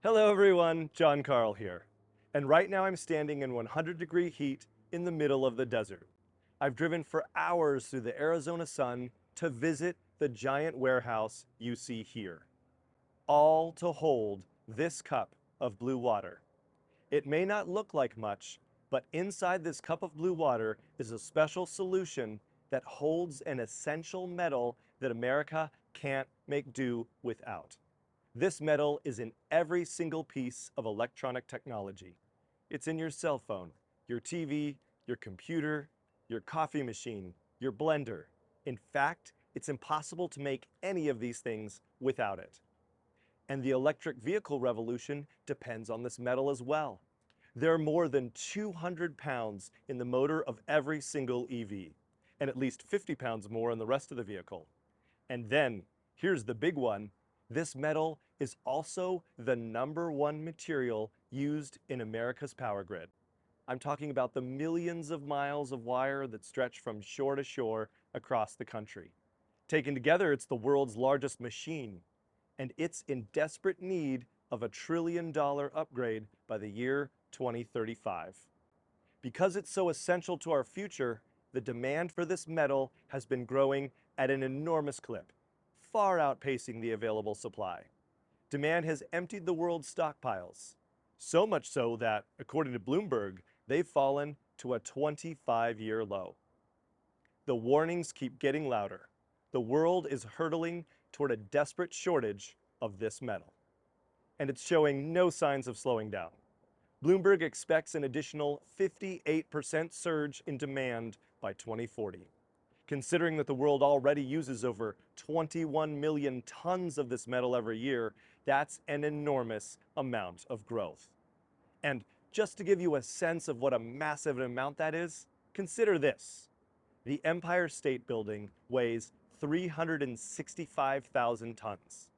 Hello everyone, John Carl here. And right now I'm standing in 100-degree heat in the middle of the desert. I've driven for hours through the Arizona sun to visit the giant warehouse you see here, all to hold this cup of blue water. It may not look like much, but inside this cup of blue water is a special solution that holds an essential metal that America can't make do without. This metal is in every single piece of electronic technology. It's in your cell phone, your TV, your computer, your coffee machine, your blender. In fact, it's impossible to make any of these things without it. And the electric vehicle revolution depends on this metal as well. There are more than 200 pounds in the motor of every single EV, and at least 50 pounds more in the rest of the vehicle. And then, here's the big one, this metal is also the #1 material used in America's power grid. I'm talking about the millions of miles of wire that stretch from shore to shore across the country. Taken together, it's the world's largest machine, and it's in desperate need of a $1 trillion upgrade by the year 2035. Because it's so essential to our future, the demand for this metal has been growing at an enormous clip, far outpacing the available supply. Demand has emptied the world's stockpiles, so much so that, according to Bloomberg, they've fallen to a 25-year low. The warnings keep getting louder. The world is hurtling toward a desperate shortage of this metal, and it's showing no signs of slowing down. Bloomberg expects an additional 58% surge in demand by 2040. Considering that the world already uses over 21 million tons of this metal every year, that's an enormous amount of growth. And just to give you a sense of what a massive amount that is, consider this. The Empire State Building weighs 365,000 tons.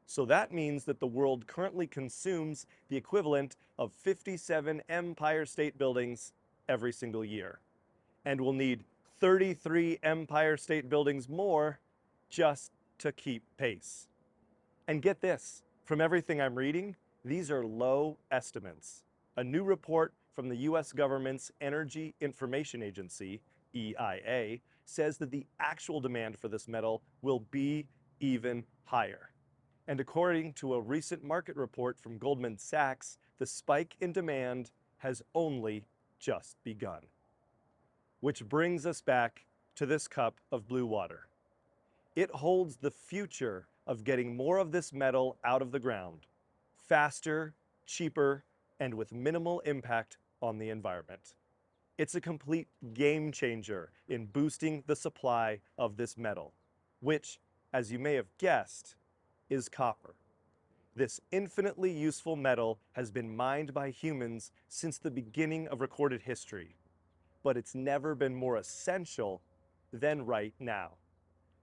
So that means that the world currently consumes the equivalent of 57 Empire State Buildings every single year, and will need 33 Empire State Buildings more just to keep pace. And get this, from everything I'm reading, these are low estimates. A new report from the US government's Energy Information Agency, EIA, says that the actual demand for this metal will be even higher. And according to a recent market report from Goldman Sachs, the spike in demand has only just begun. Which brings us back to this cup of blue water. It holds the future of getting more of this metal out of the ground, faster, cheaper, and with minimal impact on the environment. It's a complete game changer in boosting the supply of this metal, which, as you may have guessed, is copper. This infinitely useful metal has been mined by humans since the beginning of recorded history, but it's never been more essential than right now.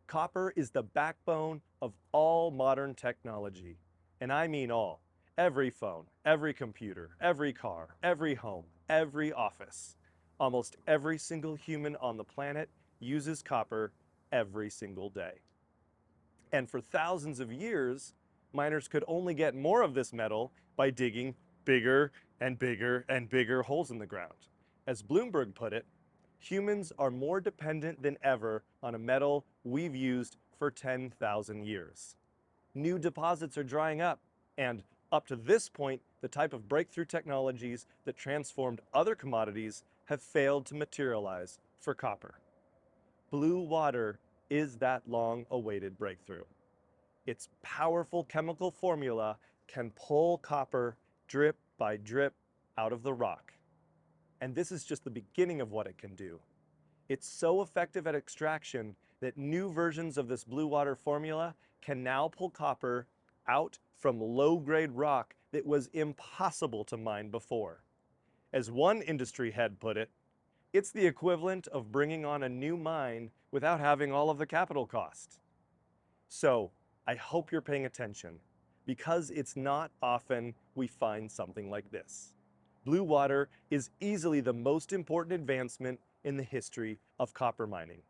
Copper is the backbone of all modern technology, and I mean all. Every phone, every computer, every car, every home, every office. Almost every single human on the planet uses copper every single day. And for thousands of years, miners could only get more of this metal by digging bigger and bigger and bigger holes in the ground. As Bloomberg put it, humans are more dependent than ever on a metal we've used for 10,000 years. New deposits are drying up, and up to this point, the type of breakthrough technologies that transformed other commodities have failed to materialize for copper. Blue water is that long-awaited breakthrough. Its powerful chemical formula can pull copper drip by drip out of the rock. And this is just the beginning of what it can do. It's so effective at extraction that new versions of this blue water formula can now pull copper out from low-grade rock that was impossible to mine before. As one industry head put it, it's the equivalent of bringing on a new mine without having all of the capital cost. So, I hope you're paying attention, because it's not often we find something like this. Blue water is easily the most important advancement in the history of copper mining.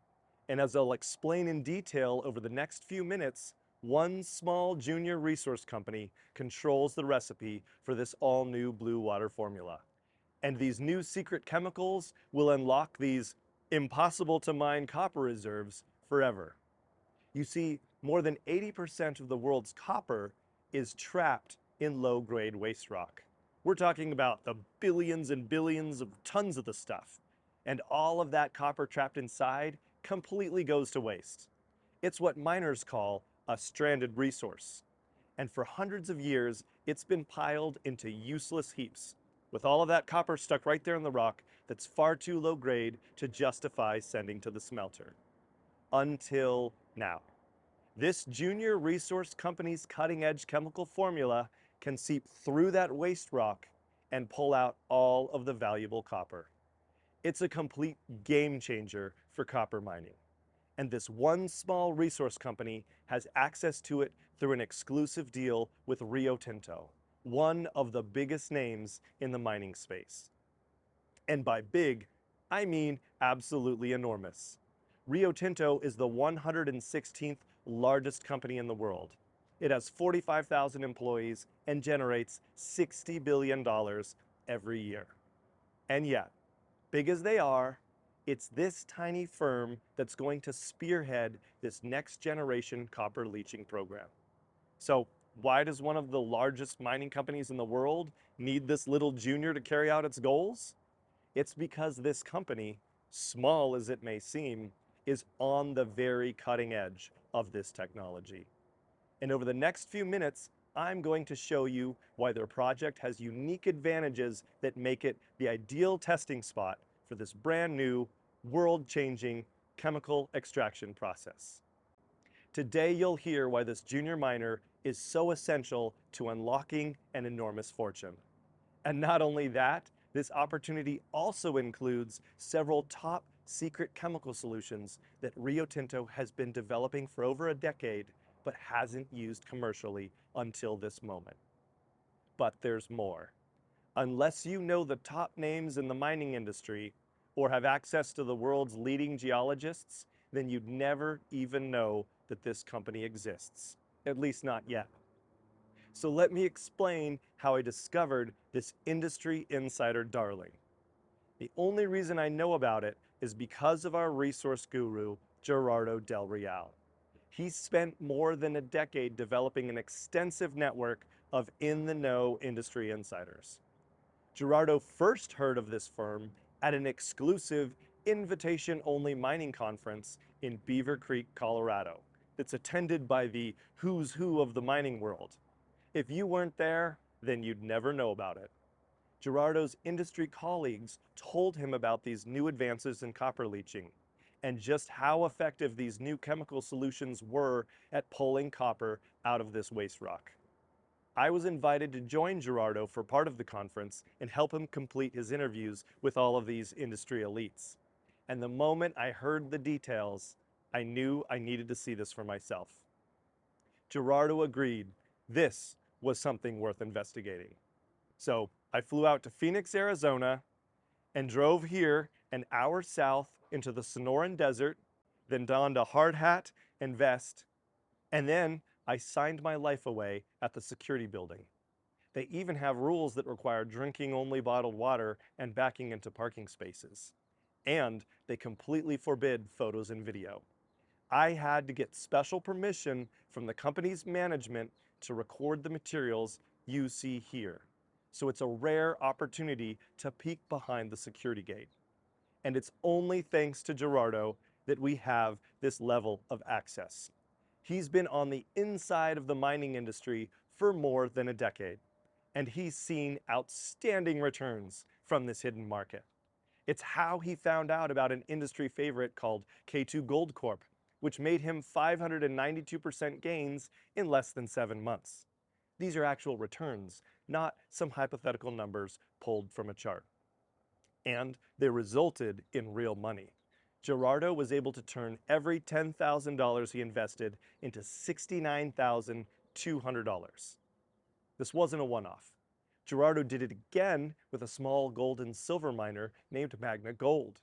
And as I'll explain in detail over the next few minutes, one small junior resource company controls the recipe for this all-new blue water formula. And these new secret chemicals will unlock these impossible to mine copper reserves forever. You see, more than 80% of the world's copper is trapped in low-grade waste rock. We're talking about the billions and billions of tons of the stuff. And all of that copper trapped inside completely goes to waste. It's what miners call a stranded resource. And for hundreds of years, it's been piled into useless heaps, with all of that copper stuck right there in the rock that's far too low grade to justify sending to the smelter. Until now. This junior resource company's cutting-edge chemical formula can seep through that waste rock and pull out all of the valuable copper. It's a complete game changer for copper mining. And this one small resource company has access to it through an exclusive deal with Rio Tinto, one of the biggest names in the mining space. And by big, I mean absolutely enormous. Rio Tinto is the 116th largest company in the world. It has 45,000 employees and generates $60 billion every year. And yet, big as they are, it's this tiny firm that's going to spearhead this next generation copper leaching program. So why does one of the largest mining companies in the world need this little junior to carry out its goals? It's because this company, small as it may seem, is on the very cutting edge of this technology. And over the next few minutes, I'm going to show you why their project has unique advantages that make it the ideal testing spot for this brand new, world-changing chemical extraction process. Today you'll hear why this junior miner is so essential to unlocking an enormous fortune. And not only that, this opportunity also includes several top secret chemical solutions that Rio Tinto has been developing for over a decade, but hasn't used commercially until this moment. But there's more. Unless you know the top names in the mining industry or have access to the world's leading geologists, then you'd never even know that this company exists, at least not yet. So let me explain how I discovered this industry insider darling. The only reason I know about it is because of our resource guru, Gerardo Del Real. He spent more than a decade developing an extensive network of in-the-know industry insiders. Gerardo first heard of this firm at an exclusive invitation-only mining conference in Beaver Creek, Colorado. It's attended by the who's who of the mining world. If you weren't there, then you'd never know about it. Gerardo's industry colleagues told him about these new advances in copper leaching and just how effective these new chemical solutions were at pulling copper out of this waste rock. I was invited to join Gerardo for part of the conference and help him complete his interviews with all of these industry elites. And the moment I heard the details, I knew I needed to see this for myself. Gerardo agreed this was something worth investigating. So I flew out to Phoenix, Arizona, and drove here an hour south into the Sonoran Desert, then donned a hard hat and vest, and then I signed my life away at the security building. They even have rules that require drinking only bottled water and backing into parking spaces. And they completely forbid photos and video. I had to get special permission from the company's management to record the materials you see here. So it's a rare opportunity to peek behind the security gate. And it's only thanks to Gerardo that we have this level of access. He's been on the inside of the mining industry for more than a decade, and he's seen outstanding returns from this hidden market. It's how he found out about an industry favorite called K2 Gold Corp, which made him 592% gains in less than 7 months. These are actual returns, not some hypothetical numbers pulled from a chart. And they resulted in real money. Gerardo was able to turn every $10,000 he invested into $69,200. This wasn't a one-off. Gerardo did it again with a small gold and silver miner named Magna Gold.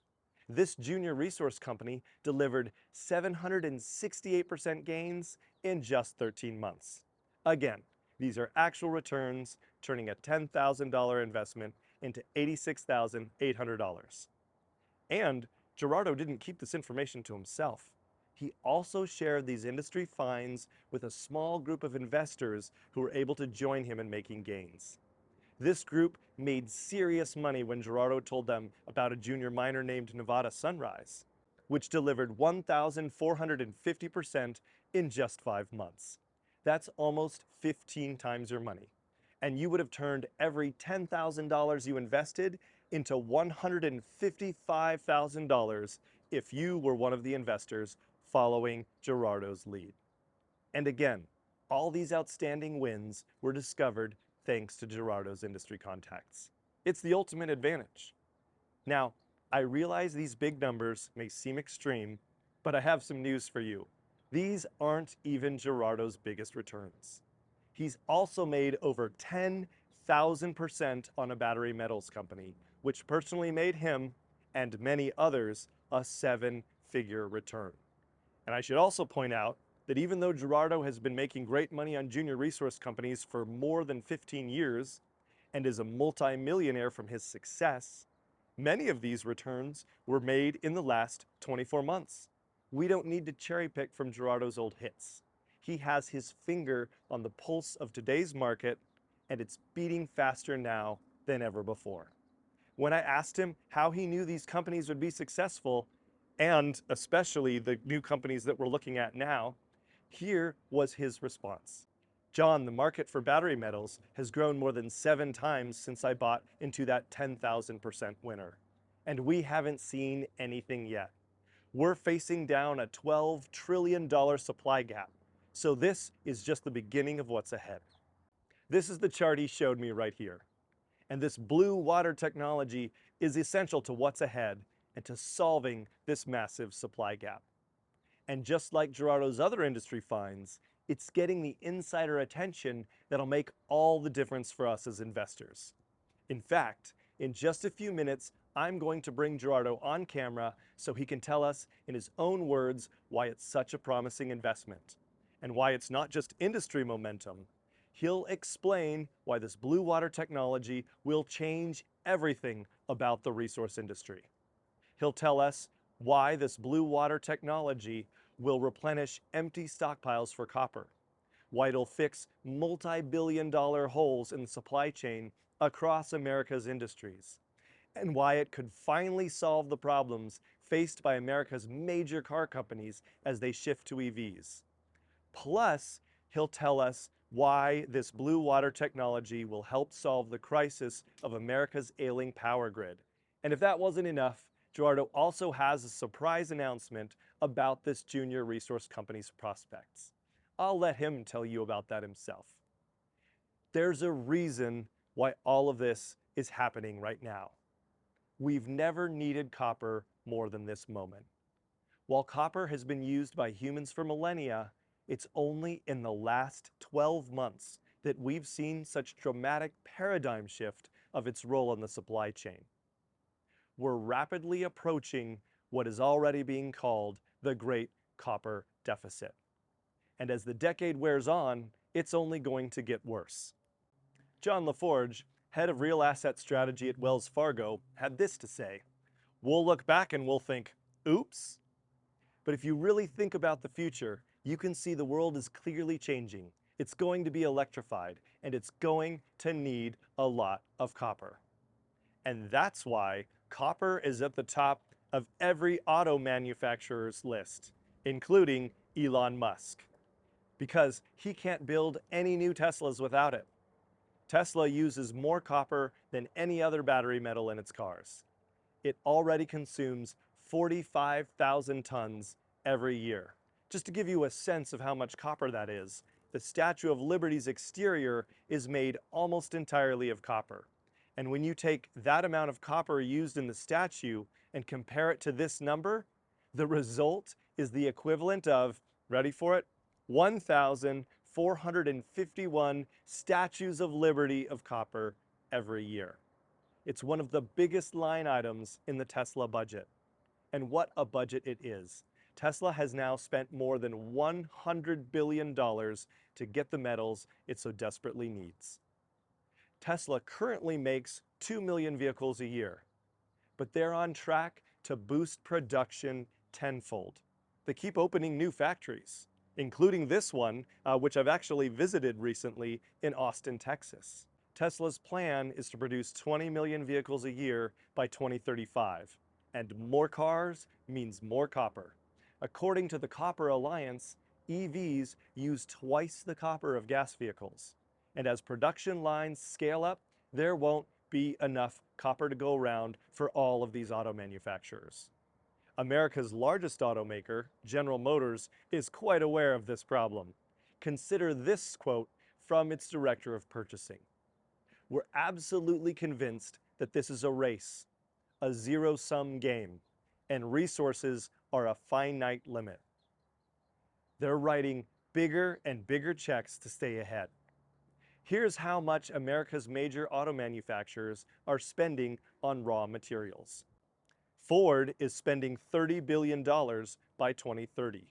This junior resource company delivered 768% gains in just 13 months. Again, these are actual returns, turning a $10,000 investment into $86,800. And Gerardo didn't keep this information to himself. He also shared these industry finds with a small group of investors who were able to join him in making gains. This group made serious money when Gerardo told them about a junior miner named Nevada Sunrise, which delivered 1,450% in just 5 months. That's almost 15 times your money. And you would have turned every $10,000 you invested into $155,000 if you were one of the investors following Gerardo's lead. And again, all these outstanding wins were discovered thanks to Gerardo's industry contacts. It's the ultimate advantage. Now, I realize these big numbers may seem extreme, but I have some news for you. These aren't even Gerardo's biggest returns. He's also made over 10,000% on a battery metals company, which personally made him and many others a seven-figure return. And I should also point out that even though Gerardo has been making great money on junior resource companies for more than 15 years and is a multimillionaire from his success, many of these returns were made in the last 24 months. We don't need to cherry pick from Gerardo's old hits. He has his finger on the pulse of today's market, and it's beating faster now than ever before. When I asked him how he knew these companies would be successful, and especially the new companies that we're looking at now, here was his response. John, the market for battery metals has grown more than 7 times since I bought into that 10,000% winner. And we haven't seen anything yet. We're facing down a $12 trillion supply gap. So this is just the beginning of what's ahead. This is the chart he showed me right here. And this blue water technology is essential to what's ahead and to solving this massive supply gap. And just like Gerardo's other industry finds, it's getting the insider attention that'll make all the difference for us as investors. In fact, in just a few minutes, I'm going to bring Gerardo on camera so he can tell us in his own words why it's such a promising investment and why it's not just industry momentum. He'll explain why this blue water technology will change everything about the resource industry. He'll tell us why this blue water technology will replenish empty stockpiles for copper, why it'll fix multi-billion-dollar holes in the supply chain across America's industries, and why it could finally solve the problems faced by America's major car companies as they shift to EVs. Plus, he'll tell us why this blue water technology will help solve the crisis of America's ailing power grid. And if that wasn't enough, Gerardo also has a surprise announcement about this junior resource company's prospects. I'll let him tell you about that himself. There's a reason why all of this is happening right now. We've never needed copper more than this moment. While copper has been used by humans for millennia, it's only in the last 12 months that we've seen such dramatic paradigm shift of its role in the supply chain. We're rapidly approaching what is already being called the Great Copper Deficit. And as the decade wears on, it's only going to get worse. John LaForge, head of real asset strategy at Wells Fargo, had this to say: "We'll look back and we'll think, oops." But if you really think about the future, you can see the world is clearly changing. It's going to be electrified, and it's going to need a lot of copper. And that's why copper is at the top of every auto manufacturer's list, including Elon Musk, because he can't build any new Teslas without it. Tesla uses more copper than any other battery metal in its cars. It already consumes 45,000 tons every year. Just to give you a sense of how much copper that is, the Statue of Liberty's exterior is made almost entirely of copper. And when you take that amount of copper used in the statue and compare it to this number, the result is the equivalent of, ready for it, 1,451 statues of liberty of copper every year. It's one of the biggest line items in the Tesla budget. And what a budget it is. Tesla has now spent more than $100 billion to get the metals it so desperately needs. Tesla currently makes 2 million vehicles a year, but they're on track to boost production tenfold. They keep opening new factories, including this one, which I've actually visited recently in Austin, Texas. Tesla's plan is to produce 20 million vehicles a year by 2035, and more cars means more copper. According to the Copper Alliance, EVs use twice the copper of gas vehicles. And as production lines scale up, there won't be enough copper to go around for all of these auto manufacturers. America's largest automaker, General Motors, is quite aware of this problem. Consider this quote from its director of purchasing. "We're absolutely convinced that this is a race, a zero-sum game, and resources are a finite limit." They're writing bigger and bigger checks to stay ahead. Here's how much America's major auto manufacturers are spending on raw materials. Ford is spending $30 billion by 2030.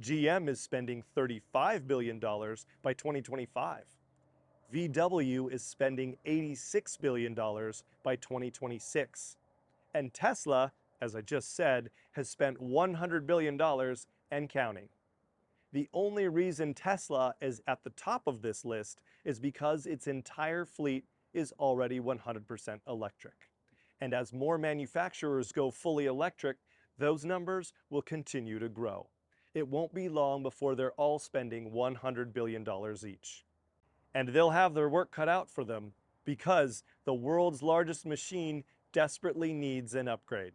GM is spending $35 billion by 2025. VW is spending $86 billion by 2026. And Tesla, as I just said, has spent $100 billion and counting. The only reason Tesla is at the top of this list is because its entire fleet is already 100% electric. And as more manufacturers go fully electric, those numbers will continue to grow. It won't be long before they're all spending $100 billion each. And they'll have their work cut out for them because the world's largest machine desperately needs an upgrade.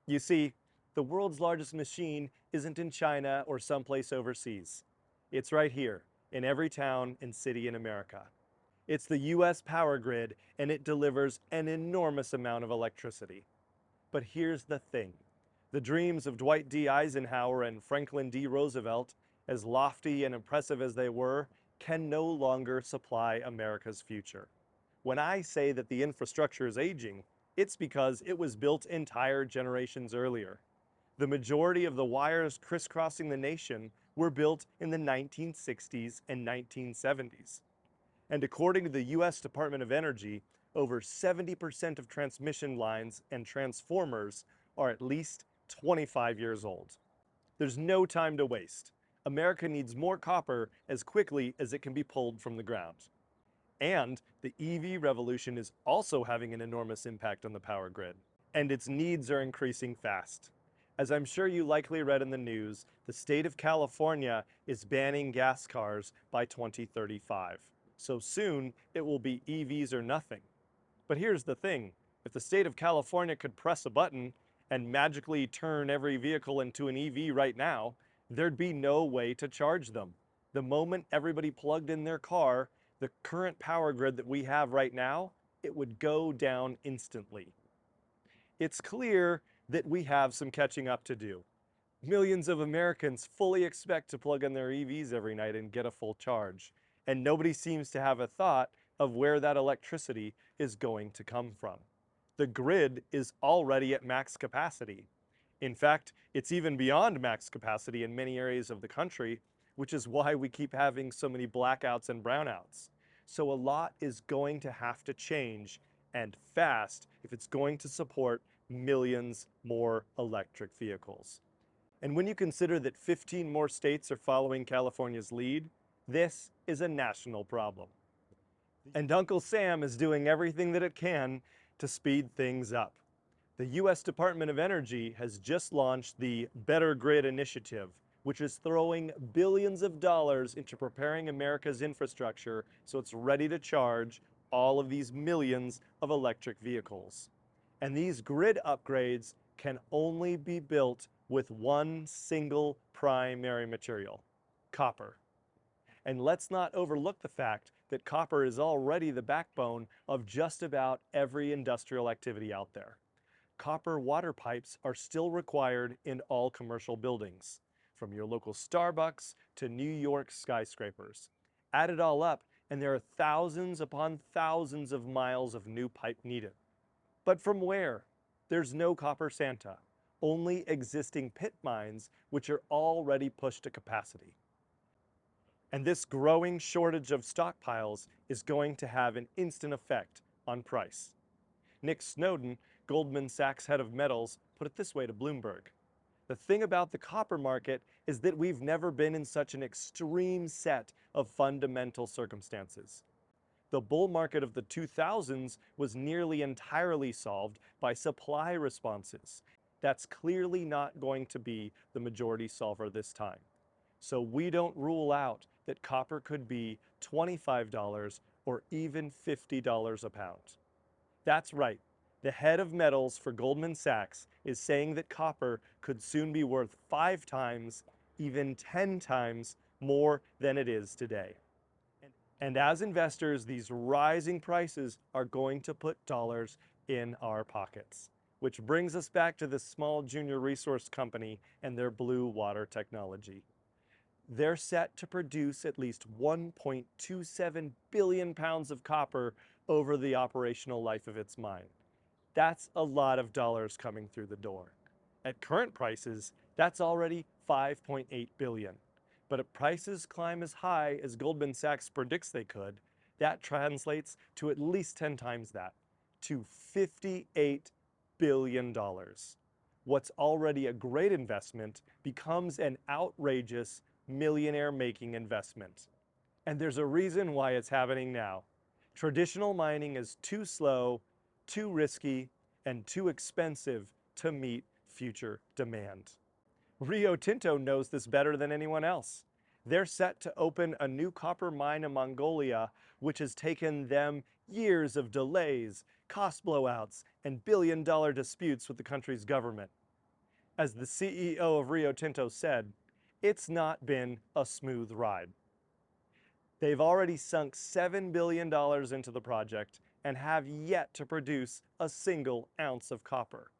You see, the world's largest machine isn't in China or someplace overseas. It's right here, in every town and city in America. It's the US power grid, and it delivers an enormous amount of electricity. But here's the thing. The dreams of Dwight D. Eisenhower and Franklin D. Roosevelt, as lofty and impressive as they were, can no longer supply America's future. When I say that the infrastructure is aging, it's because it was built entire generations earlier. The majority of the wires crisscrossing the nation were built in the 1960s and 1970s. And according to the US Department of Energy, over 70% of transmission lines and transformers are at least 25 years old. There's no time to waste. America needs more copper as quickly as it can be pulled from the ground. And the EV revolution is also having an enormous impact on the power grid. And its needs are increasing fast. As I'm sure you likely read in the news, the state of California is banning gas cars by 2035. So soon, it will be EVs or nothing. But here's the thing. If the state of California could press a button and magically turn every vehicle into an EV right now, there'd be no way to charge them. The moment everybody plugged in their car, the current power grid that we have right now, it would go down instantly. It's clear that we have some catching up to do. Millions of Americans fully expect to plug in their EVs every night and get a full charge, and nobody seems to have a thought of where that electricity is going to come from. The grid is already at max capacity. In fact, it's even beyond max capacity in many areas of the country, which is why we keep having so many blackouts and brownouts. So a lot is going to have to change, and fast, if it's going to support millions more electric vehicles. And when you consider that 15 more states are following California's lead, this is a national problem. And Uncle Sam is doing everything that it can to speed things up. The US Department of Energy has just launched the Better Grid Initiative, which is throwing billions of dollars into preparing America's infrastructure so it's ready to charge all of these millions of electric vehicles. And these grid upgrades can only be built with one single primary material, copper. And let's not overlook the fact that copper is already the backbone of just about every industrial activity out there. Copper water pipes are still required in all commercial buildings, from your local Starbucks to New York skyscrapers. Add it all up, and there are thousands upon thousands of miles of new pipe needed. But from where? There's no copper Santa. only existing pit mines which are already pushed to capacity. And this growing shortage of stockpiles is going to have an instant effect on price. Nick Snowden, Goldman Sachs head of metals, put it this way to Bloomberg. The thing about the copper market is that we've never been in such an extreme set of fundamental circumstances. The bull market of the 2000s was nearly entirely solved by supply responses. That's clearly not going to be the majority solver this time. So we don't rule out that copper could be $25 or even $50 a pound. That's right. The head of metals for Goldman Sachs is saying that copper could soon be worth 5 times, even 10 times more than it is today. And as investors, these rising prices are going to put dollars in our pockets. Which brings us back to this small junior resource company and their blue water technology. They're set to produce at least 1.27 billion pounds of copper over the operational life of its mine. That's a lot of dollars coming through the door. At current prices, that's already 5.8 billion. But if prices climb as high as Goldman Sachs predicts they could, that translates to at least 10 times that, to $58 billion. What's already a great investment becomes an outrageous millionaire-making investment. And there's a reason why it's happening now. Traditional mining is too slow, too risky, and too expensive to meet future demand. Rio Tinto knows this better than anyone else. They're set to open a new copper mine in Mongolia, which has taken them years of delays, cost blowouts, and billion-dollar disputes with the country's government. As the CEO of Rio Tinto said, it's not been a smooth ride. They've already sunk $7 billion into the project and have yet to produce a single ounce of copper.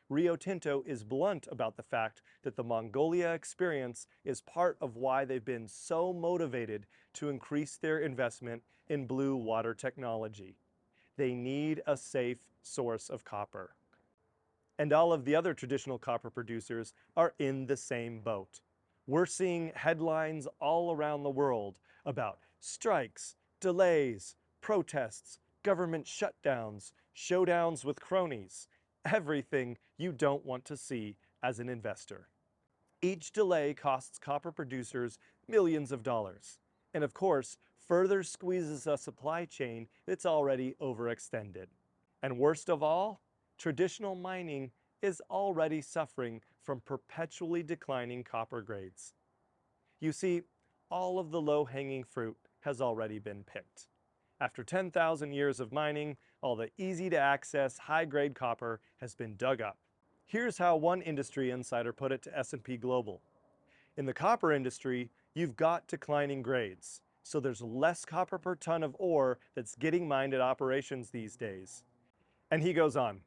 Rio Tinto is blunt about the fact that the Mongolia experience is part of why they've been so motivated to increase their investment in blue water technology. They need a safe source of copper. And all of the other traditional copper producers are in the same boat. We're seeing headlines all around the world about strikes, delays, protests, government shutdowns, showdowns with cronies, everything you don't want to see as an investor. Each delay costs copper producers millions of dollars, and of course, further squeezes a supply chain that's already overextended. And worst of all, traditional mining is already suffering from perpetually declining copper grades. You see, all of the low-hanging fruit has already been picked. After 10,000 years of mining, all the easy-to-access, high-grade copper has been dug up. Here's how one industry insider put it to S&P Global. In the copper industry, you've got declining grades, so there's less copper per ton of ore that's getting mined at operations these days. And he goes on,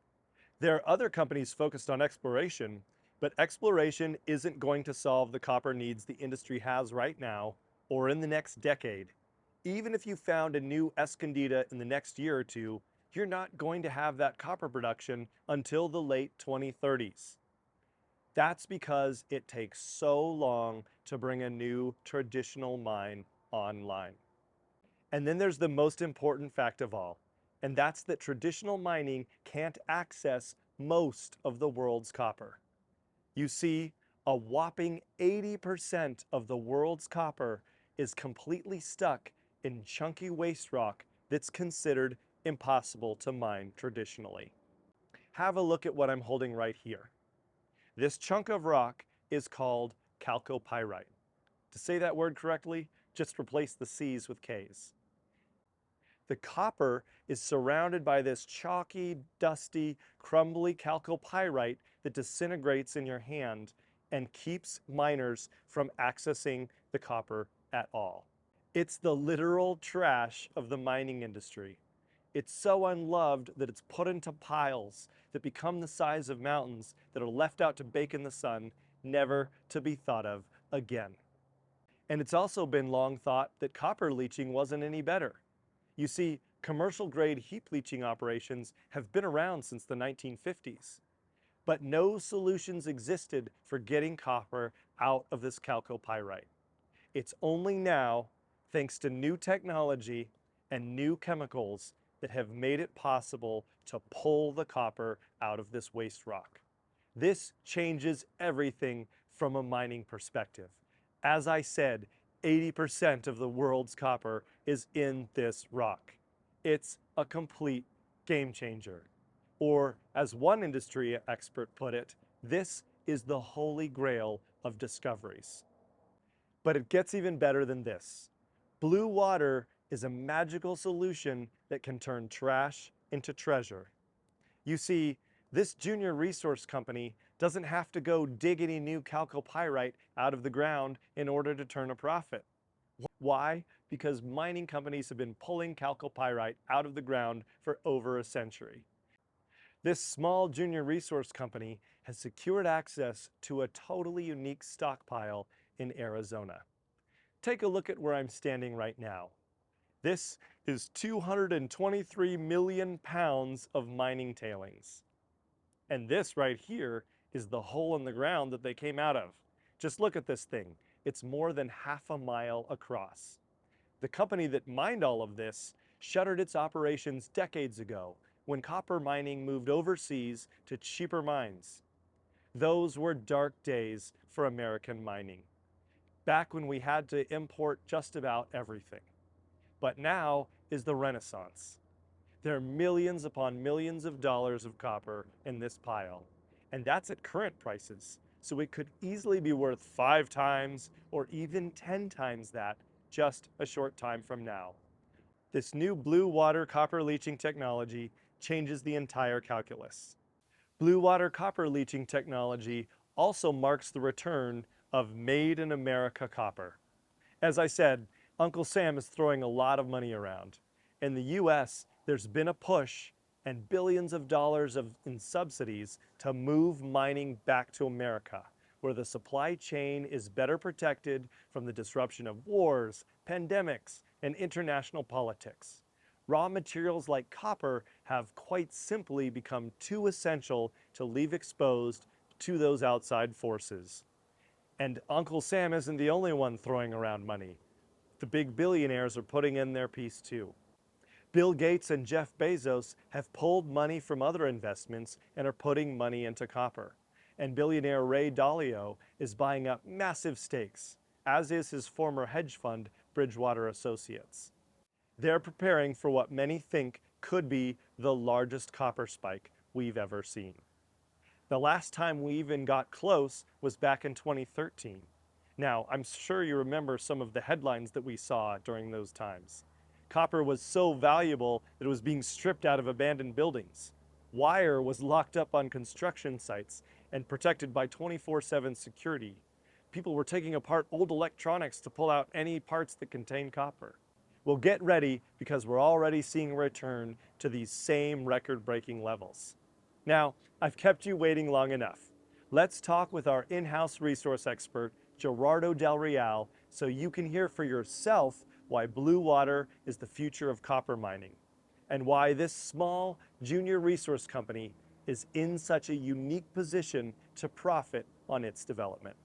there are other companies focused on exploration, but exploration isn't going to solve the copper needs the industry has right now or in the next decade. Even if you found a new Escondida in the next year or two, you're not going to have that copper production until the late 2030s. That's because it takes so long to bring a new traditional mine online. And then there's the most important fact of all, and that's that traditional mining can't access most of the world's copper. You see, a whopping 80% of the world's copper is completely stuck in chunky waste rock that's considered impossible to mine traditionally. Have a look at what I'm holding right here. This chunk of rock is called chalcopyrite. To say that word correctly, just replace the C's with K's. The copper is surrounded by this chalky, dusty, crumbly chalcopyrite that disintegrates in your hand and keeps miners from accessing the copper at all. It's the literal trash of the mining industry. It's so unloved that it's put into piles that become the size of mountains that are left out to bake in the sun, never to be thought of again. And it's also been long thought that copper leaching wasn't any better. You see, commercial-grade heap leaching operations have been around since the 1950s. but no solutions existed for getting copper out of this chalcopyrite. It's only now, thanks to new technology and new chemicals, that have made it possible to pull the copper out of this waste rock. This changes everything from a mining perspective. As I said, 80% of the world's copper is in this rock. It's a complete game changer. Or, as one industry expert put it, this is the holy grail of discoveries. But it gets even better than this. Blue water is a magical solution that can turn trash into treasure. You see, this junior resource company doesn't have to go dig any new chalcopyrite out of the ground in order to turn a profit. Why? Because mining companies have been pulling chalcopyrite out of the ground for over a century. This small junior resource company has secured access to a totally unique stockpile in Arizona. Take a look at where I'm standing right now. This is 223 million pounds of mining tailings. And this right here is the hole in the ground that they came out of. Just look at this thing. It's more than half a mile across. The company that mined all of this shuttered its operations decades ago when copper mining moved overseas to cheaper mines. Those were dark days for American mining, back when we had to import just about everything. But now is the Renaissance. There are millions upon millions of dollars of copper in this pile, and that's at current prices. So it could easily be worth 5 times or even 10 times that just a short time from now. This new blue water copper leaching technology changes the entire calculus. Blue water copper leaching technology also marks the return of Made in America copper. As I said, Uncle Sam is throwing a lot of money around. In the US, there's been a push and billions of dollars in subsidies to move mining back to America, where the supply chain is better protected from the disruption of wars, pandemics, and international politics. Raw materials like copper have quite simply become too essential to leave exposed to those outside forces. And Uncle Sam isn't the only one throwing around money. The big billionaires are putting in their piece too. Bill Gates and Jeff Bezos have pulled money from other investments and are putting money into copper. And billionaire Ray Dalio is buying up massive stakes, as is his former hedge fund, Bridgewater Associates. They're preparing for what many think could be the largest copper spike we've ever seen. The last time we even got close was back in 2013. Now, I'm sure you remember some of the headlines that we saw during those times. Copper was so valuable that it was being stripped out of abandoned buildings. Wire was locked up on construction sites and protected by 24/7 security. People were taking apart old electronics to pull out any parts that contained copper. Well, get ready, because we're already seeing a return to these same record-breaking levels. Now, I've kept you waiting long enough. Let's talk with our in-house resource expert, Gerardo Del Real, so you can hear for yourself why blue water is the future of copper mining, and why this small junior resource company is in such a unique position to profit on its development.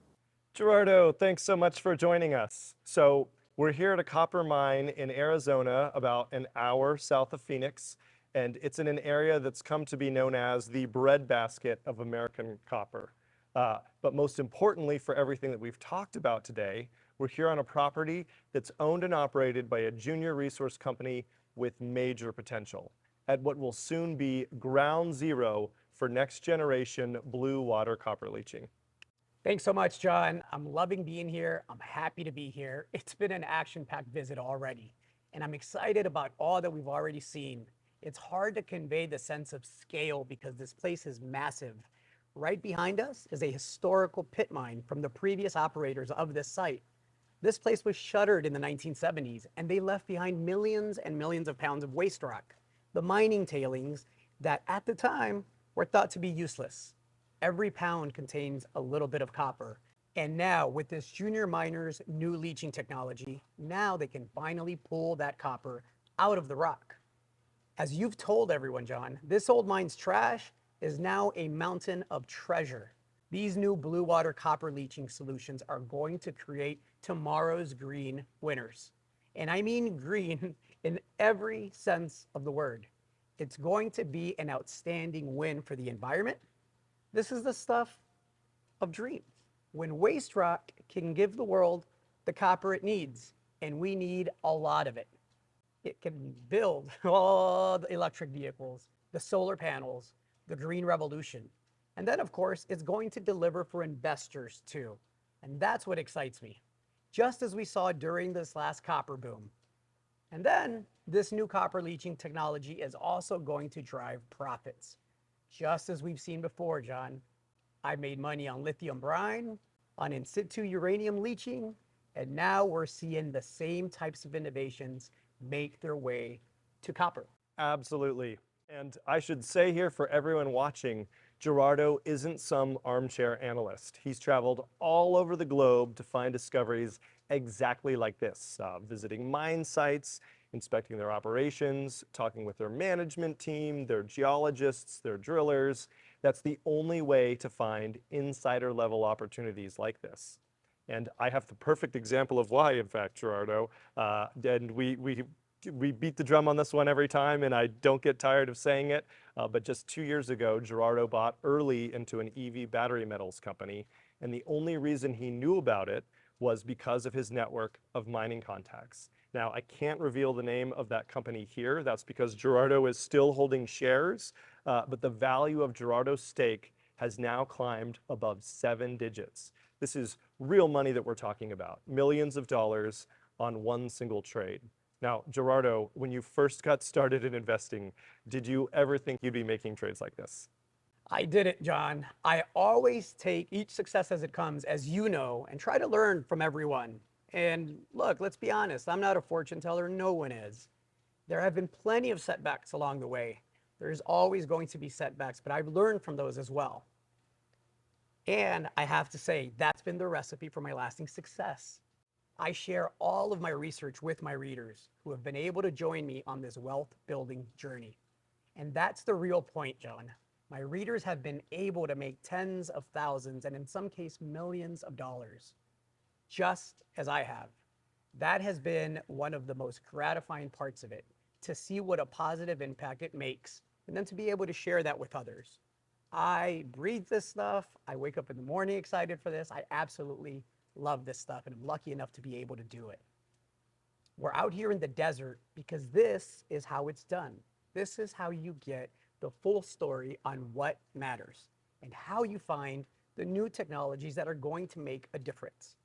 Gerardo, thanks so much for joining us. So we're here at a copper mine in Arizona, about an hour south of Phoenix, and it's in an area that's come to be known as the breadbasket of American copper. But most importantly, for everything that we've talked about today, we're here on a property that's owned and operated by a junior resource company with major potential at what will soon be ground zero for next generation blue water copper leaching. Thanks so much, John. I'm loving being here. I'm happy to be here. It's been an action-packed visit already, and I'm excited about all that we've already seen. It's hard to convey the sense of scale because this place is massive. Right behind us is a historical pit mine from the previous operators of this site. This place was shuttered in the 1970s, and they left behind millions and millions of pounds of waste rock, the mining tailings that at the time were thought to be useless. Every pound contains a little bit of copper. And now with this junior miner's new leaching technology, now they can finally pull that copper out of the rock. As you've told everyone, John, this old mine's trash is now a mountain of treasure. These new blue water copper leaching solutions are going to create tomorrow's green winners. And I mean green in every sense of the word. It's going to be an outstanding win for the environment. This is the stuff of dreams. When waste rock can give the world the copper it needs, and we need a lot of it. It can build all the electric vehicles, the solar panels, the green revolution. And then, of course, it's going to deliver for investors too. And that's what excites me, just as we saw during this last copper boom. And then this new copper leaching technology is also going to drive profits, just as we've seen before, John. I made money on lithium brine, on in situ uranium leaching, and now we're seeing the same types of innovations make their way to copper. Absolutely. And I should say here for everyone watching, Gerardo isn't some armchair analyst. He's traveled all over the globe to find discoveries exactly like this, visiting mine sites, inspecting their operations, talking with their management team, their geologists, their drillers. That's the only way to find insider level opportunities like this. And I have the perfect example of why, in fact, Gerardo. And we beat the drum on this one every time, and I don't get tired of saying it. But just 2 years ago, Gerardo bought early into an EV battery metals company. And the only reason he knew about it was because of his network of mining contacts. Now, I can't reveal the name of that company here. That's because Gerardo is still holding shares. But the value of Gerardo's stake has now climbed above 7 digits. This is real money that we're talking about, millions of dollars on one single trade. Now, Gerardo, when you first got started in investing, did you ever think you'd be making trades like this? I did it, John. I always take each success as it comes, as you know, and try to learn from everyone. And look, let's be honest, I'm not a fortune teller, no one is. There have been plenty of setbacks along the way. There's always going to be setbacks, but I've learned from those as well. And I have to say, that's been the recipe for my lasting success. I share all of my research with my readers who have been able to join me on this wealth building journey. And that's the real point, John. My readers have been able to make tens of thousands and in some cases millions of dollars, just as I have. That has been one of the most gratifying parts of it, to see what a positive impact it makes and then to be able to share that with others. I breathe this stuff. I wake up in the morning excited for this. I absolutely love this stuff, and I'm lucky enough to be able to do it. We're out here in the desert because this is how it's done. This is how you get the full story on what matters and how you find the new technologies that are going to make a difference.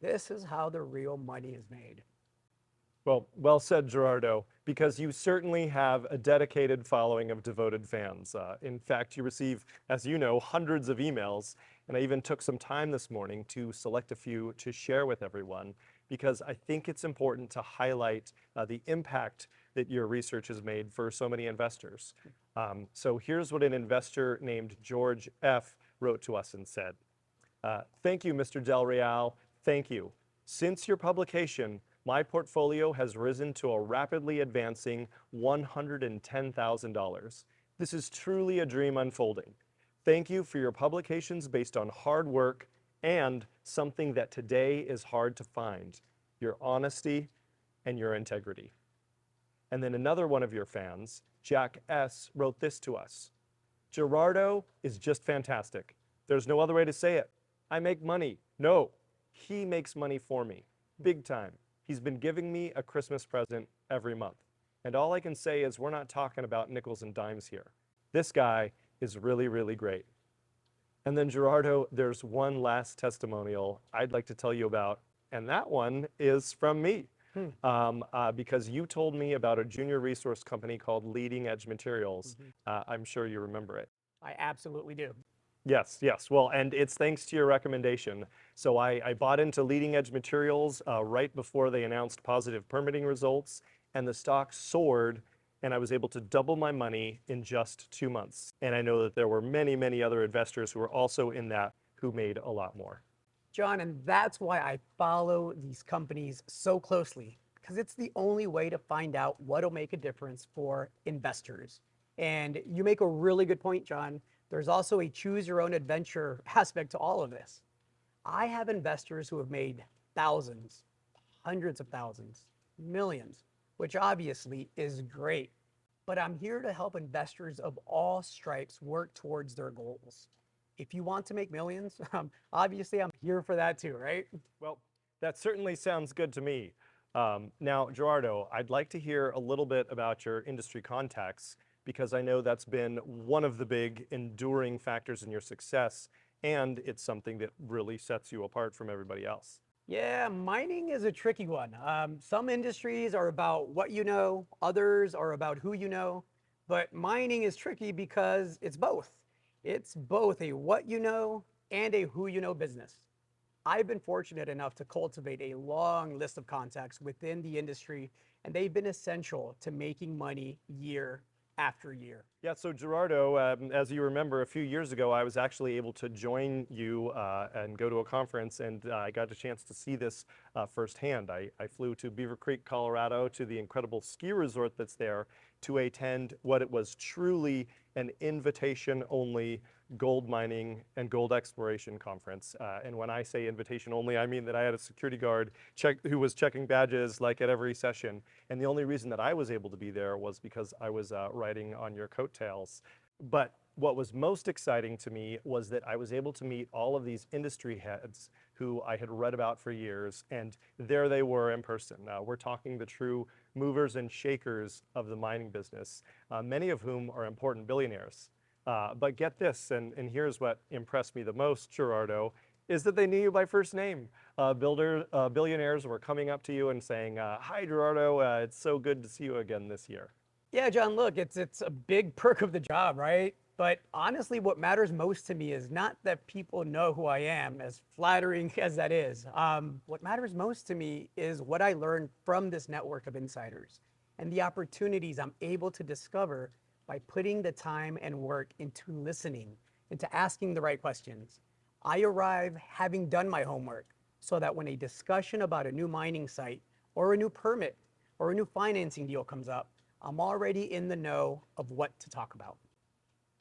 This is how the real money is made. Well said, Gerardo, because you certainly have a dedicated following of devoted fans. In fact, you receive, as you know, hundreds of emails, and I even took some time this morning to select a few to share with everyone, because I think it's important to highlight the impact that your research has made for so many investors. So here's what an investor named George F. wrote to us and said. Thank you, Mr. Del Real. Thank you. Since your publication, my portfolio has risen to a rapidly advancing $110,000. This is truly a dream unfolding. Thank you for your publications based on hard work and something that today is hard to find, your honesty and your integrity. And then another one of your fans, Jack S., wrote this to us. Gerardo is just fantastic. There's no other way to say it. I make money. No, he makes money for me, big time. He's been giving me a Christmas present every month. And all I can say is we're not talking about nickels and dimes here. This guy is really, really great. And then Gerardo, there's one last testimonial I'd like to tell you about, and that one is from me. Because you told me about a junior resource company called Leading Edge Materials. I'm sure you remember it. I absolutely do. Yes, yes. Well, and it's thanks to your recommendation. So I bought into Leading Edge Materials right before they announced positive permitting results, and the stock soared, and I was able to double my money in just 2 months. And I know that there were many, many other investors who were also in that who made a lot more. John, and that's why I follow these companies so closely, because it's the only way to find out what'll make a difference for investors. And you make a really good point, John. There's also a choose your own adventure aspect to all of this. I have investors who have made thousands, hundreds of thousands, millions, which obviously is great. But I'm here to help investors of all stripes work towards their goals. If you want to make millions, obviously I'm here for that too, right? Well, that certainly sounds good to me. Now, Gerardo, I'd like to hear a little bit about your industry contacts because I know that's been one of the big enduring factors in your success, and it's something that really sets you apart from everybody else. Yeah, mining is a tricky one. Some industries are about what you know, others are about who you know, but mining is tricky because it's both. It's both a what you know and a who you know business. I've been fortunate enough to cultivate a long list of contacts within the industry, and they've been essential to making money year after year. Yeah, so Gerardo, as you remember, a few years ago, I was actually able to join you and go to a conference, and I got a chance to see this firsthand. I flew to Beaver Creek, Colorado, to the incredible ski resort that's there to attend what it was truly an invitation-only gold mining and gold exploration conference. And when I say invitation only, I mean that I had a security guard who was checking badges like at every session. And the only reason that I was able to be there was because I was riding on your coattails. But what was most exciting to me was that I was able to meet all of these industry heads who I had read about for years, and there they were in person. We're talking the true movers and shakers of the mining business, many of whom are important billionaires. But get this, and here's what impressed me the most, Gerardo, is that they knew you by first name. Billionaires were coming up to you and saying, hi, Gerardo, it's so good to see you again this year. Yeah, John, look, it's a big perk of the job, right? But honestly, what matters most to me is not that people know who I am, as flattering as that is. What matters most to me is what I learned from this network of insiders and the opportunities I'm able to discover by putting the time and work into listening, into asking the right questions. I arrive having done my homework so that when a discussion about a new mining site or a new permit or a new financing deal comes up, I'm already in the know of what to talk about.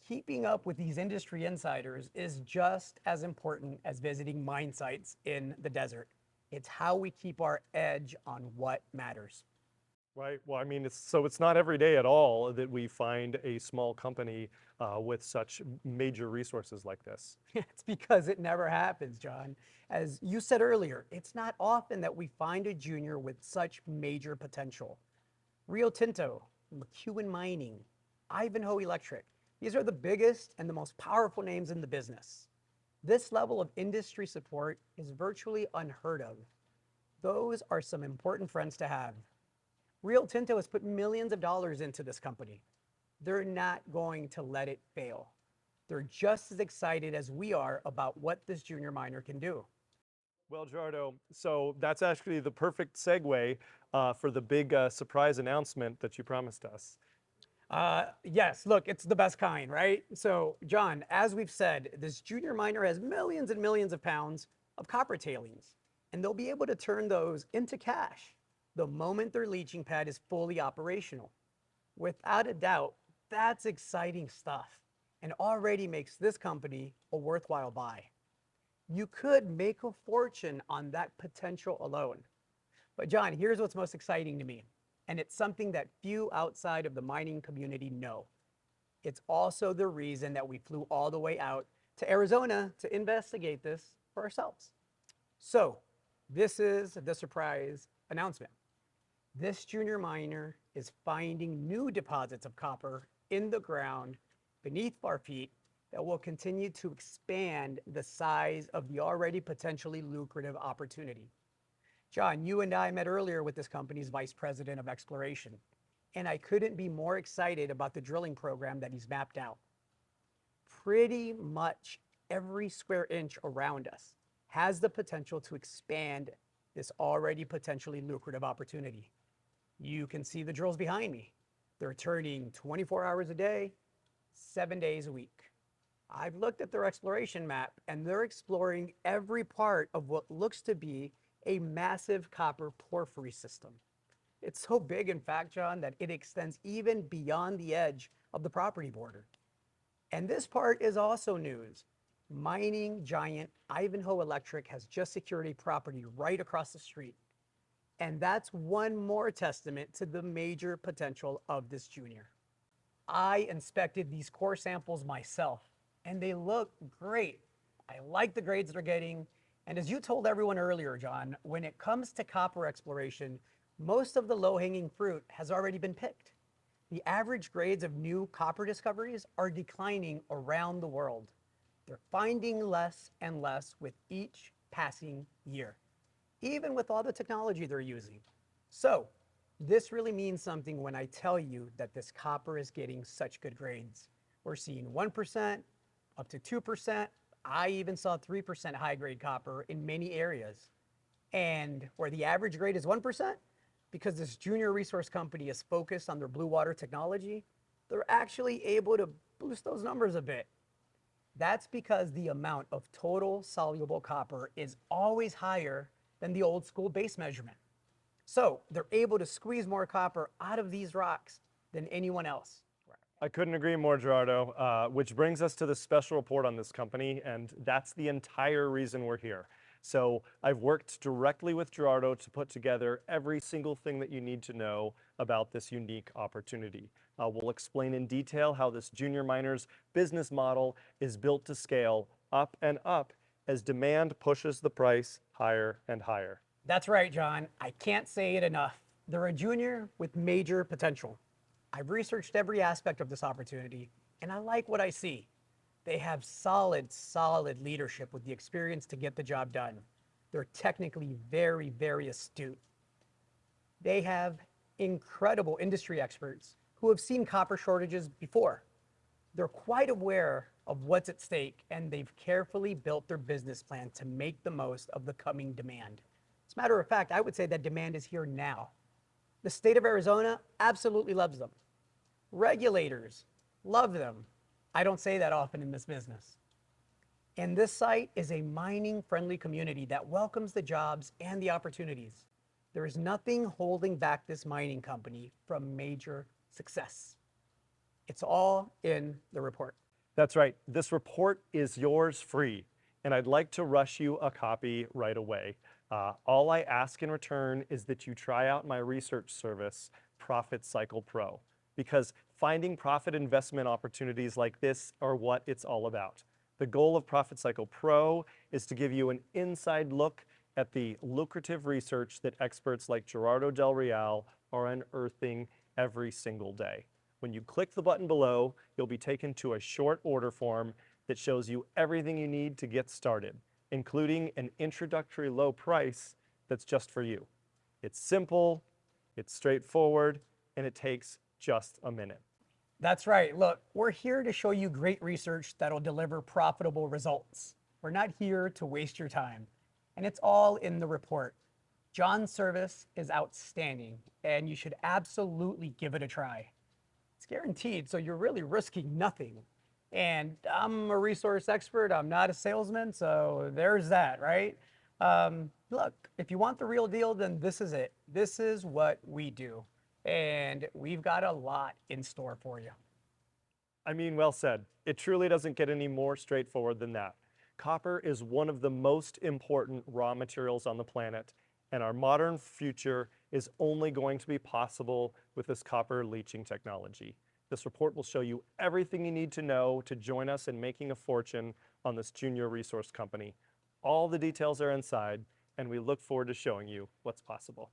Keeping up with these industry insiders is just as important as visiting mine sites in the desert. It's how we keep our edge on what matters. Right. Well, I mean, it's not every day at all that we find a small company with such major resources like this. It's because it never happens, John. As you said earlier, it's not often that we find a junior with such major potential. Rio Tinto, McEwen Mining, Ivanhoe Electric. These are the biggest and the most powerful names in the business. This level of industry support is virtually unheard of. Those are some important friends to have. Rio Tinto has put millions of dollars into this company. They're not going to let it fail. They're just as excited as we are about what this junior miner can do. Well, Gerardo, so that's actually the perfect segue for the big surprise announcement that you promised us. Yes, look, it's the best kind, right? So, John, as we've said, this junior miner has millions and millions of pounds of copper tailings, and they'll be able to turn those into cash the moment their leaching pad is fully operational. Without a doubt, that's exciting stuff and already makes this company a worthwhile buy. You could make a fortune on that potential alone. But John, here's what's most exciting to me, and it's something that few outside of the mining community know. It's also the reason that we flew all the way out to Arizona to investigate this for ourselves. So, this is the surprise announcement. This junior miner is finding new deposits of copper in the ground beneath our feet that will continue to expand the size of the already potentially lucrative opportunity. John, you and I met earlier with this company's vice president of exploration, and I couldn't be more excited about the drilling program that he's mapped out. Pretty much every square inch around us has the potential to expand this already potentially lucrative opportunity. You can see the drills behind me. They're turning 24 hours a day, 7 days a week. I've looked at their exploration map, and they're exploring every part of what looks to be a massive copper porphyry system. It's so big, in fact, John, that it extends even beyond the edge of the property border. And this part is also news. Mining giant Ivanhoe Electric has just secured a property right across the street. And that's one more testament to the major potential of this junior. I inspected these core samples myself, and they look great. I like the grades they're getting. And as you told everyone earlier, John, when it comes to copper exploration, most of the low-hanging fruit has already been picked. The average grades of new copper discoveries are declining around the world. They're finding less and less with each passing year, even with all the technology they're using. So, this really means something when I tell you that this copper is getting such good grades. We're seeing 1%, up to 2%. I even saw 3% high grade copper in many areas. And where the average grade is 1%, because this junior resource company is focused on their blue water technology, they're actually able to boost those numbers a bit. That's because the amount of total soluble copper is always higher than the old school base measurement. So they're able to squeeze more copper out of these rocks than anyone else. I couldn't agree more, Gerardo, which brings us to the special report on this company, and that's the entire reason we're here. So I've worked directly with Gerardo to put together every single thing that you need to know about this unique opportunity. We'll explain in detail how this junior miner's business model is built to scale up and up as demand pushes the price higher and higher. That's right, John. I can't say it enough. They're a junior with major potential. I've researched every aspect of this opportunity, and I like what I see. They have solid leadership with the experience to get the job done. They're technically very astute. They have incredible industry experts who have seen copper shortages before. They're quite aware of what's at stake, and they've carefully built their business plan to make the most of the coming demand. As a matter of fact, I would say that demand is here now. The state of Arizona absolutely loves them. Regulators love them. I don't say that often in this business. And this site is a mining-friendly community that welcomes the jobs and the opportunities. There is nothing holding back this mining company from major success. It's all in the report. That's right. This report is yours free, and I'd like to rush you a copy right away. All I ask in return is that you try out my research service, Profit Cycle Pro, because finding profit investment opportunities like this are what it's all about. The goal of Profit Cycle Pro is to give you an inside look at the lucrative research that experts like Gerardo Del Real are unearthing every single day. When you click the button below, you'll be taken to a short order form that shows you everything you need to get started, including an introductory low price that's just for you. It's simple, it's straightforward, and it takes just a minute. That's right. Look, we're here to show you great research that'll deliver profitable results. We're not here to waste your time. And it's all in the report. John's service is outstanding, and you should absolutely give it a try. It's guaranteed, so you're really risking nothing. And I'm a resource expert, I'm not a salesman, so there's that, right? Look, if you want the real deal, then this is it. This is what we do. And we've got a lot in store for you. I mean, well said. It truly doesn't get any more straightforward than that. Copper is one of the most important raw materials on the planet, and our modern future is only going to be possible with this copper leaching technology. This report will show you everything you need to know to join us in making a fortune on this junior resource company. All the details are inside, and we look forward to showing you what's possible.